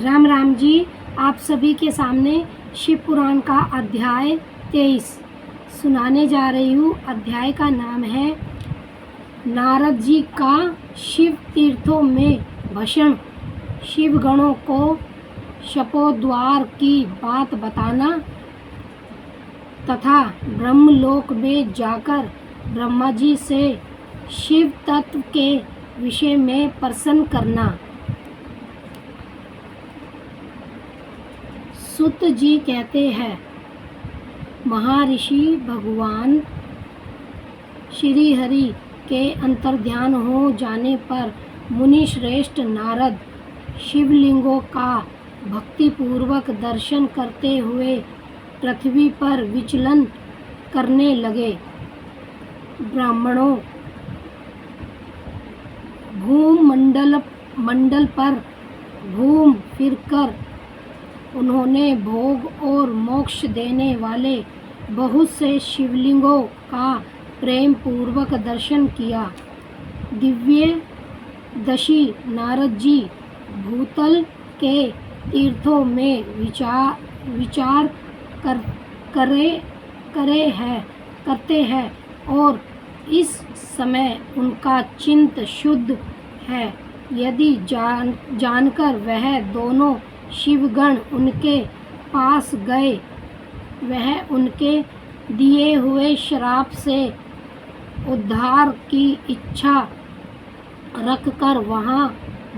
राम राम जी। आप सभी के सामने शिव पुराण का अध्याय 23 सुनाने जा रही हूँ। अध्याय का नाम है नारद जी का शिव तीर्थों में भषण, शिव गणों को शपोद्वार की बात बताना तथा ब्रह्मलोक में जाकर ब्रह्मा जी से शिव तत्व के विषय में प्रश्न करना। सुत जी कहते हैं, महर्षि भगवान श्री हरि के अंतर्ध्यान हो जाने पर मुनि श्रेष्ठ नारद शिवलिंगों का भक्तिपूर्वक दर्शन करते हुए पृथ्वी पर विचलन करने लगे। ब्राह्मणों भूमंडल पर घूम फिरकर उन्होंने भोग और मोक्ष देने वाले बहुत से शिवलिंगों का प्रेम पूर्वक दर्शन किया। दिव्य दशी नारद जी भूतल के तीर्थों में विचार करते हैं और इस समय उनका चित्त शुद्ध है। यदि जानकर वह दोनों शिवगण उनके पास गए, वह उनके दिए हुए श्राप से उद्धार की इच्छा रखकर वहां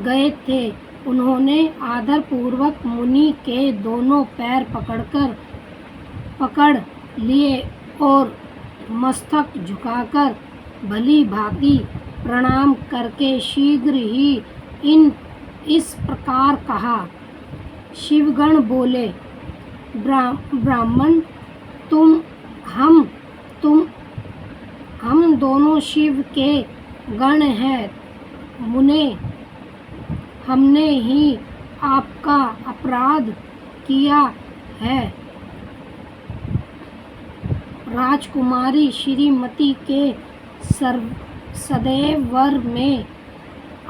गए थे। उन्होंने आदर पूर्वक मुनि के दोनों पैर पकड़ लिए और मस्तक झुकाकर भली भांति प्रणाम करके शीघ्र ही इस प्रकार कहा। शिवगण बोले, ब्राह्मण हम दोनों शिव के गण हैं। मुने, हमने ही आपका अपराध किया है। राजकुमारी श्रीमती के सदैव वर में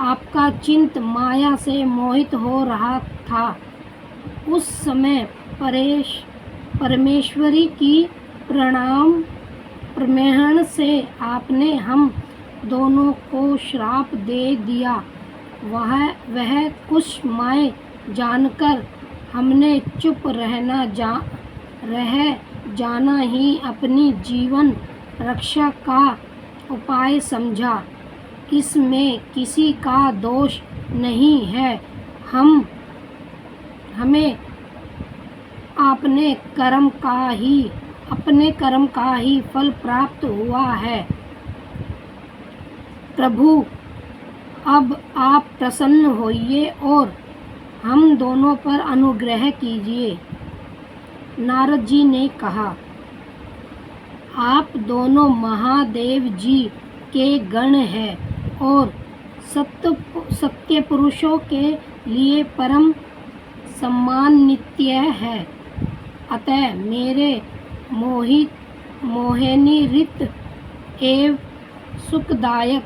आपका चित्त माया से मोहित हो रहा था। उस समय परमेश्वरी की प्रमेहण से आपने हम दोनों को श्राप दे दिया। वह कुछ माय जानकर हमने चुप रह जाना ही अपनी जीवन रक्षा का उपाय समझा। इसमें किसी का दोष नहीं है। हमें अपने कर्म का ही फल प्राप्त हुआ है। प्रभु, अब आप प्रसन्न होइए और हम दोनों पर अनुग्रह कीजिए। नारद जी ने कहा, आप दोनों महादेव जी के गण हैं और सत्य पुरुषों के लिए परम सम्मानित है। अतः मेरे मोहिनी रित एवं सुखदायक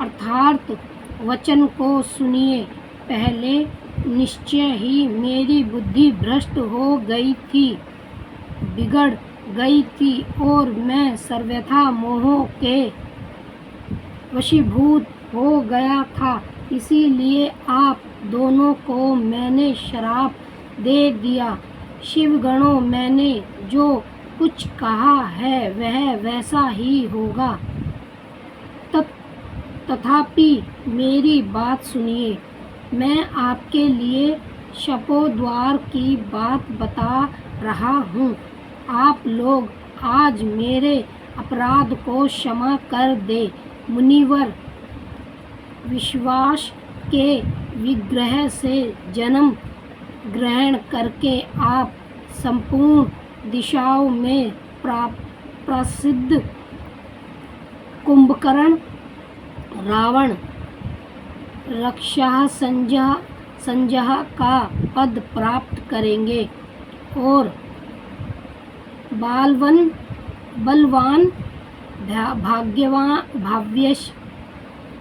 अर्थात वचन को सुनिए। पहले निश्चय ही मेरी बुद्धि भ्रष्ट हो गई थी, बिगड़ गई थी और मैं सर्वथा मोह के वशीभूत हो गया था। इसीलिए आप दोनों को मैंने श्राप दे दिया। शिवगणों, मैंने जो कुछ कहा है वह वैसा ही होगा। तथापि मेरी बात सुनिए। मैं आपके लिए शपोद्वार की बात बता रहा हूँ। आप लोग आज मेरे अपराध को क्षमा कर दे। मुनिवर, विश्वास के विग्रह से जन्म ग्रहण करके आप संपूर्ण दिशाओं में प्रसिद्ध कुंभकर्ण, रावण, रक्षः संजय का पद प्राप्त करेंगे और बलवान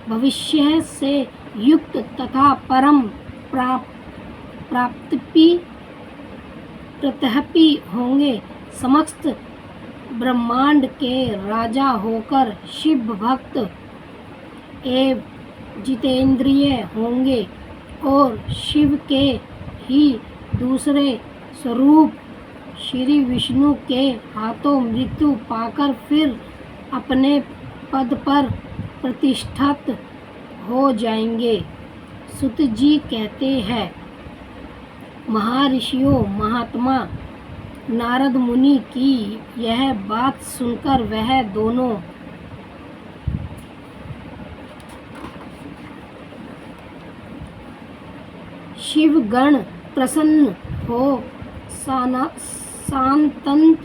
भविष्य से युक्त तथा परम प्रतपी होंगे। समस्त ब्रह्मांड के राजा होकर शिव भक्त एवं जितेंद्रिय होंगे और शिव के ही दूसरे स्वरूप श्री विष्णु के हाथों मृत्यु पाकर फिर अपने पद पर प्रतिष्ठित हो जाएंगे। सुत जी कहते हैं, महर्षियों महात्मा नारद मुनि की यह बात सुनकर वह दोनों शिवगण प्रसन्न हो सान्तंत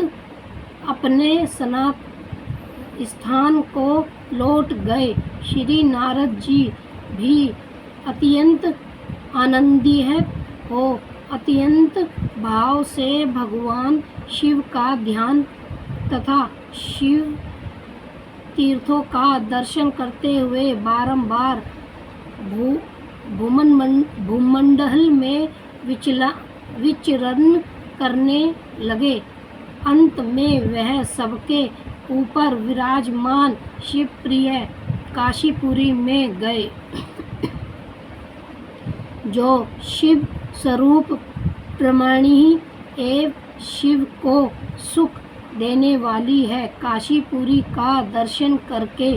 अपने सनातन स्थान को लौट गए। श्री नारद जी भी अत्यंत आनंदित हो अत्यंत भाव से भगवान शिव का ध्यान तथा शिव तीर्थों का दर्शन करते हुए बारंबार भूमंडल में विचरण करने लगे। अंत में वह सबके ऊपर विराजमान शिवप्रिय काशीपुरी में गए, जो शिव स्वरूप प्रमाणी एवं शिव को सुख देने वाली है। काशीपुरी का दर्शन करके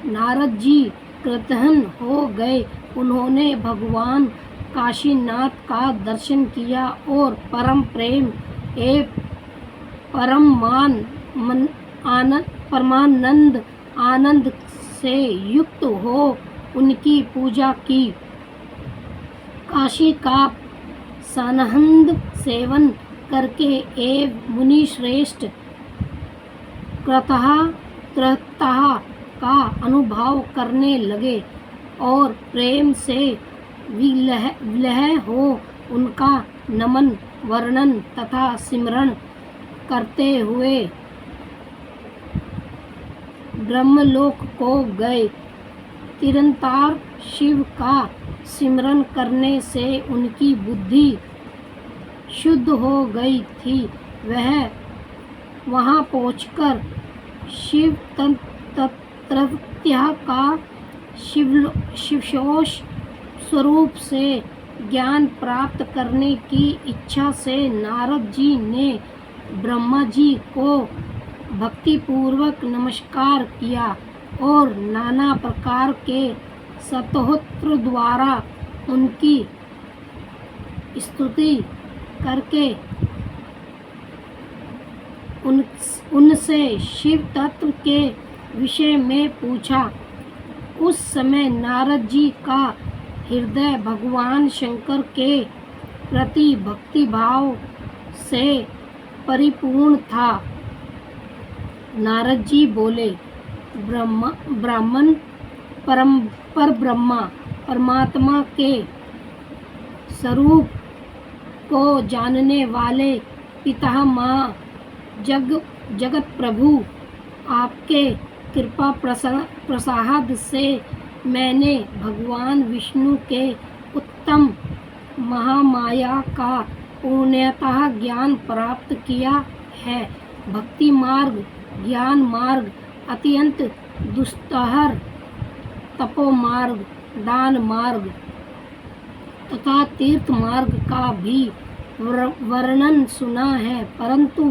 नारद जी कृतार्थ हो गए। उन्होंने भगवान काशीनाथ का दर्शन किया और परम प्रेम एवं परमानंद आनंद से युक्त हो उनकी पूजा की। काशी का सानंद सेवन करके एवं मुनि श्रेष्ठ कृतज्ञता का अनुभव करने लगे और प्रेम से विलय हो उनका नमन वर्णन तथा सिमरण करते हुए ब्रह्मलोक को गए। निरंतर शिव का सिमरन करने से उनकी बुद्धि शुद्ध हो गई थी। वह वहां पहुंचकर शिव तत्व का शिवशोष स्वरूप से ज्ञान प्राप्त करने की इच्छा से नारद जी ने ब्रह्मा जी को भक्तिपूर्वक नमस्कार किया और नाना प्रकार के स्तोत्र द्वारा उनकी स्तुति करके उनसे शिव तत्व के विषय में पूछा। उस समय नारद जी का हृदय भगवान शंकर के प्रति भक्ति भाव से परिपूर्ण था। नारद जी बोले, ब्राह्मण परब्रह्मा परमात्मा के स्वरूप को जानने वाले पितामह जगत प्रभु, आपके कृपा प्रसाद से मैंने भगवान विष्णु के उत्तम महामाया का पूर्णतः ज्ञान प्राप्त किया है। भक्ति मार्ग, ज्ञान मार्ग, अत्यंत दुस्तर तपो मार्ग, दान मार्ग तथा तीर्थ मार्ग का भी वर्णन सुना है, परंतु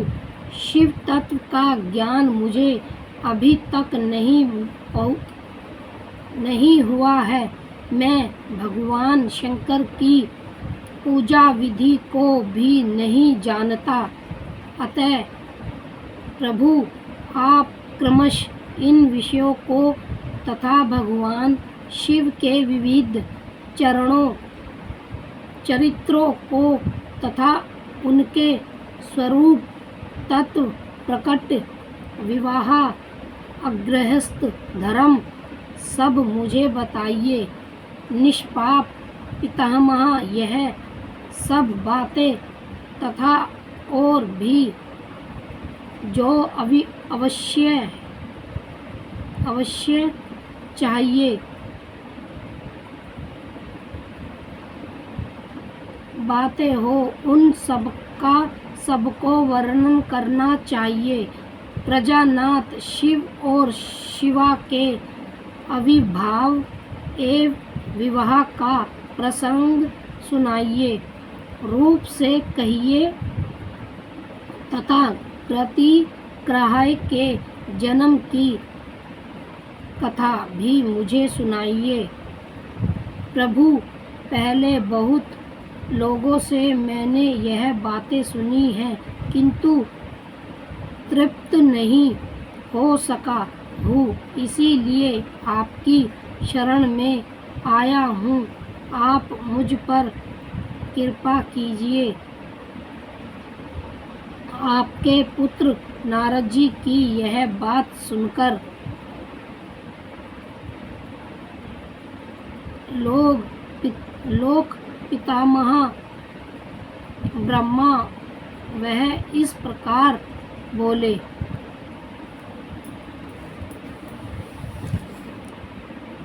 शिव तत्व का ज्ञान मुझे अभी तक नहीं हुआ है। मैं भगवान शंकर की पूजा विधि को भी नहीं जानता। अतः प्रभु, आप क्रमशः इन विषयों को तथा भगवान शिव के विविध चरित्रों को तथा उनके स्वरूप तत्व प्रकट विवाह अगृहस्थ धर्म सब मुझे बताइए। निष्पाप पितामह, यह सब बातें तथा और भी जो अवश्य चाहिए बातें हो उन सब का सबको वर्णन करना चाहिए। प्रजानाथ शिव और शिवा के आविर्भाव एवं विवाह का प्रसंग सुनाइए, रूप से कहिए तथा प्रतिग्रह के जन्म की कथा भी मुझे सुनाइए। प्रभु, पहले बहुत लोगों से मैंने यह बातें सुनी हैं, किंतु तृप्त नहीं हो सका हूँ, इसीलिए आपकी शरण में आया हूँ। आप मुझ पर कृपा कीजिए। आपके पुत्र नारद जी की यह बात सुनकर लोक पितामह ब्रह्मा वह इस प्रकार बोले।